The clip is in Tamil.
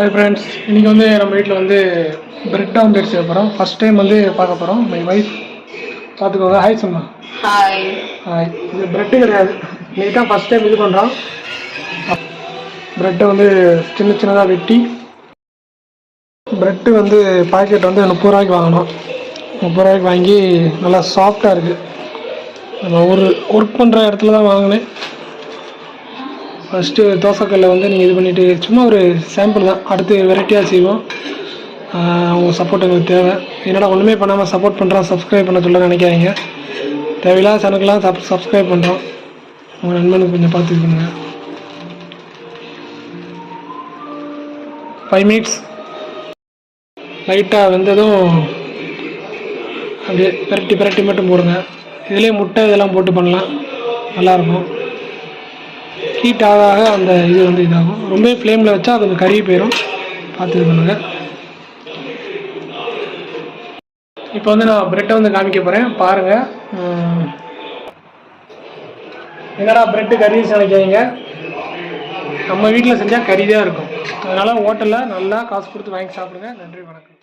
ஹாய் ஃப்ரெண்ட்ஸ், இன்றைக்கி வந்து நம்ம வீட்டில் வந்து பிரெட் ஆம்லேட் செய்ய போகிறோம். ஃபஸ்ட் டைம் வந்து பார்க்க போகிறோம். மை வைஃப் பார்த்துக்கோங்க. ஹாய் சொன்னா. ஹாய். இது ப்ரெட்டு கிடையாது, இன்றைக்கி தான் ஃபஸ்ட் டைம் இது பண்ணுறோம். ப்ரெட்டை வந்து சின்ன சின்னதாக வெட்டி, ப்ரெட்டு வந்து பாக்கெட் வந்து 30 ரூபாய்க்கு வாங்கினோம். 30 ரூபாய்க்கு வாங்கி நல்லா சாஃப்டாக இருக்குது. நம்ம ஒரு ஒர்க் பண்ணுற இடத்துல தான் வாங்கினேன். ஃபஸ்ட்டு தோசைக்கல்லை வந்து நீங்கள் இது பண்ணிவிட்டு சும்மா ஒரு சாம்பிள் தான், அடுத்து வெரைட்டியாக செய்வோம். அவங்க சப்போர்ட் எங்களுக்கு தேவை. என்னடா ஒன்றுமே பண்ணாமல் சப்போர்ட் பண்ணுறோம், சப்ஸ்கிரைப் பண்ண சொல்ல நினைக்காதீங்க. தேவையில்லாத சேனலுக்கெல்லாம் சப்ஸ்கிரைப் பண்ணுறோம். உங்கள் நண்பனுக்கு கொஞ்சம் பார்த்து இது பண்ணுங்கள். 5 மினிட்ஸ் லைட்டாக வெந்ததும் அப்படியே பிரட்டி மட்டும் போடுங்க. இதிலே முட்டை இதெல்லாம் போட்டு பண்ணலாம், நல்லாயிருக்கும். ஹீட் ஆக அந்த இது வந்து இதாகும். ரொம்ப ஃப்ளேமில் வச்சா அது கொஞ்சம் கருகி போயிடும், பார்த்து இது பண்ணுங்கள். இப்போ வந்து நான் ப்ரெட்டை வந்து காமிக்க போகிறேன், பாருங்கள். என்னடா ப்ரெட்டு கறி நினைக்காதீங்க, நம்ம வீட்டில் செஞ்சால் கறி தான் இருக்கும். அதனால் ஹோட்டலில் நல்லா காசு கொடுத்து வாங்கி சாப்பிடுங்க. நன்றி, வணக்கம்.